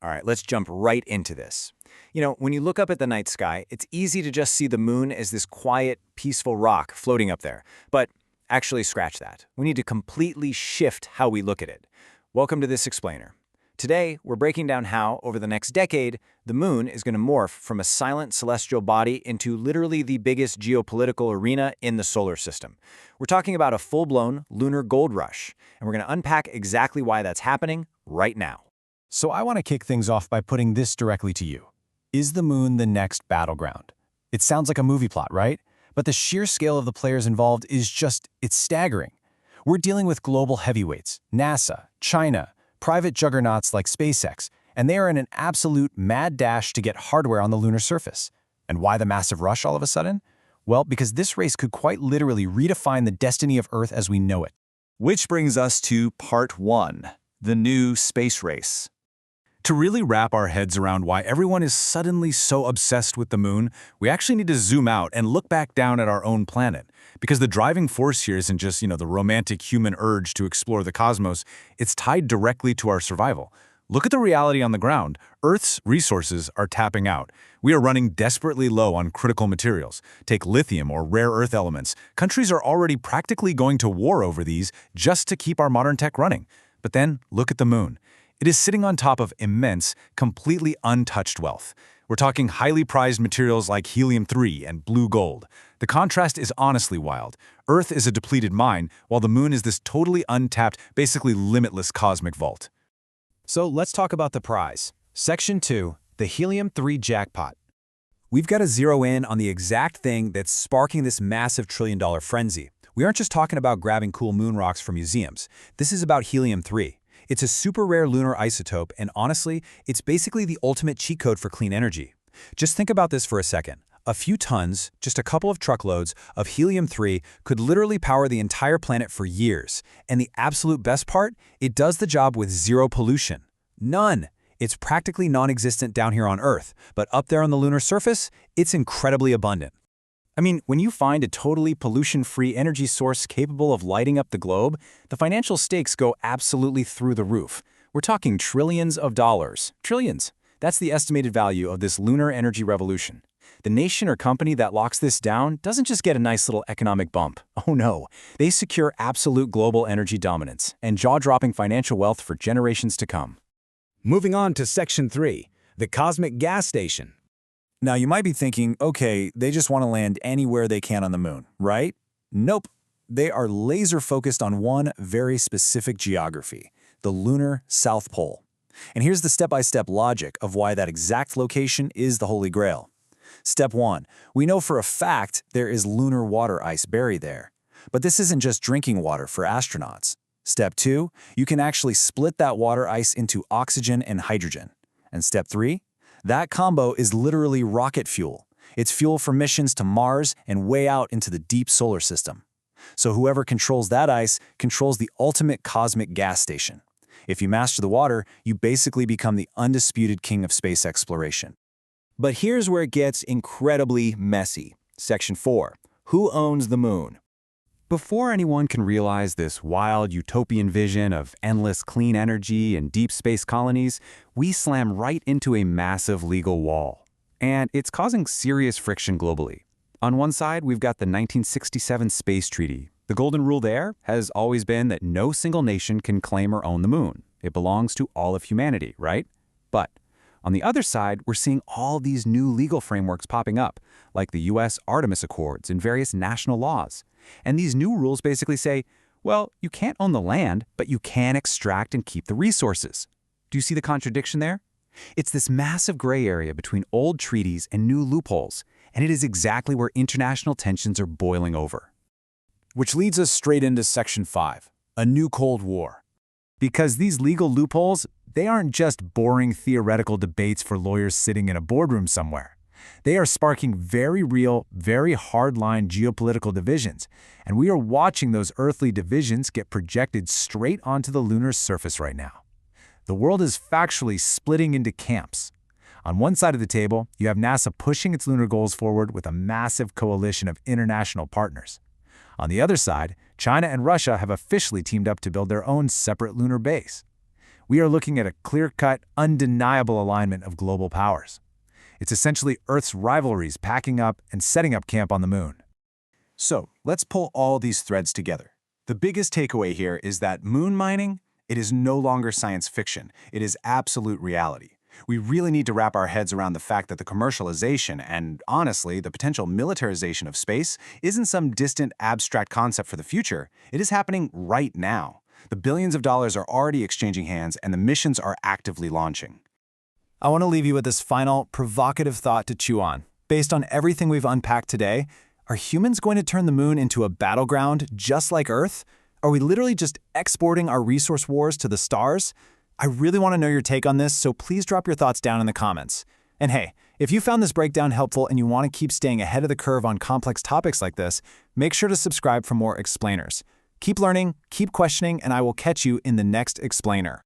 All right, let's jump right into this. When you look up at the night sky, it's easy to just see the moon as this quiet, peaceful rock floating up there. But actually, scratch that. We need to completely shift how we look at it. Welcome to this explainer. Today, we're breaking down how, over the next decade, the moon is going to morph from a silent celestial body into literally the biggest geopolitical arena in the solar system. We're talking about a full-blown lunar gold rush, and we're going to unpack exactly why that's happening right now. So I want to kick things off by putting this directly to you. Is the moon the next Battleground? It sounds like a movie plot, right? But the sheer scale of the players involved is it's staggering. We're dealing with global heavyweights, NASA, China, private juggernauts like SpaceX, and they are in an absolute mad dash to get hardware on the lunar surface. And why the massive rush all of a sudden? Well, because this race could quite literally redefine the destiny of Earth as we know it. Which brings us to part 1, the new space race. To really wrap our heads around why everyone is suddenly so obsessed with the moon, we actually need to zoom out and look back down at our own planet. Because the driving force here isn't just, the romantic human urge to explore the cosmos, it's tied directly to our survival. Look at the reality on the ground. Earth's resources are tapping out. We are running desperately low on critical materials. Take lithium or rare earth elements. Countries are already practically going to war over these just to keep our modern tech running. But then, look at the moon. It is sitting on top of immense, completely untouched wealth. We're talking highly prized materials like Helium-3 and Blue Gold. The contrast is honestly wild. Earth is a depleted mine, while the moon is this totally untapped, basically limitless cosmic vault. So let's talk about the prize. Section 2, the Helium-3 jackpot. We've got to zero in on the exact thing that's sparking this massive trillion-dollar frenzy. We aren't just talking about grabbing cool moon rocks from museums. This is about Helium-3. It's a super rare lunar isotope, and honestly, it's basically the ultimate cheat code for clean energy. Just think about this for a second. A few tons, just a couple of truckloads, of Helium-3 could literally power the entire planet for years. And the absolute best part? It does the job with zero pollution. None! It's practically non-existent down here on Earth, but up there on the lunar surface, it's incredibly abundant. I mean, when you find a totally pollution-free energy source capable of lighting up the globe, the financial stakes go absolutely through the roof. We're talking trillions of dollars. Trillions. That's the estimated value of this lunar energy revolution. The nation or company that locks this down doesn't just get a nice little economic bump. Oh no, they secure absolute global energy dominance and jaw-dropping financial wealth for generations to come. Moving on to Section 3, the cosmic gas station. Now, you might be thinking, okay, they just want to land anywhere they can on the moon, right? Nope. They are laser-focused on one very specific geography, the Lunar South Pole. And here's the step-by-step logic of why that exact location is the Holy Grail. Step 1. We know for a fact there is lunar water ice buried there. But this isn't just drinking water for astronauts. Step 2. You can actually split that water ice into oxygen and hydrogen. And Step 3. That combo is literally rocket fuel. It's fuel for missions to Mars and way out into the deep solar system. So whoever controls that ice controls the ultimate cosmic gas station. If you master the water, you basically become the undisputed king of space exploration. But here's where it gets incredibly messy. Section 4. Who owns the moon? Before anyone can realize this wild utopian vision of endless clean energy and deep space colonies, we slam right into a massive legal wall. And it's causing serious friction globally. On one side, we've got the 1967 Space Treaty. The golden rule there has always been that no single nation can claim or own the moon. It belongs to all of humanity, right? But on the other side, we're seeing all these new legal frameworks popping up, like the U.S. Artemis Accords and various national laws. And these new rules basically say, well, you can't own the land, but you can extract and keep the resources. Do you see the contradiction there? It's this massive gray area between old treaties and new loopholes, and it is exactly where international tensions are boiling over. Which leads us straight into Section 5, a new Cold War. Because these legal loopholes, they aren't just boring theoretical debates for lawyers sitting in a boardroom somewhere. They are sparking very real, very hard-line geopolitical divisions, and we are watching those earthly divisions get projected straight onto the lunar surface right now. The world is factually splitting into camps. On one side of the table, you have NASA pushing its lunar goals forward with a massive coalition of international partners. On the other side, China and Russia have officially teamed up to build their own separate lunar base. We are looking at a clear-cut, undeniable alignment of global powers. It's essentially Earth's rivalries packing up and setting up camp on the moon. So, let's pull all these threads together. The biggest takeaway here is that moon mining, it is no longer science fiction. It is absolute reality. We really need to wrap our heads around the fact that the commercialization and, honestly, the potential militarization of space isn't some distant, abstract concept for the future. It is happening right now. The billions of dollars are already exchanging hands, and the missions are actively launching. I want to leave you with this final, provocative thought to chew on. Based on everything we've unpacked today, are humans going to turn the moon into a battleground just like Earth? Are we literally just exporting our resource wars to the stars? I really want to know your take on this, so please drop your thoughts down in the comments. And hey, if you found this breakdown helpful and you want to keep staying ahead of the curve on complex topics like this, make sure to subscribe for more explainers. Keep learning, keep questioning, and I will catch you in the next explainer.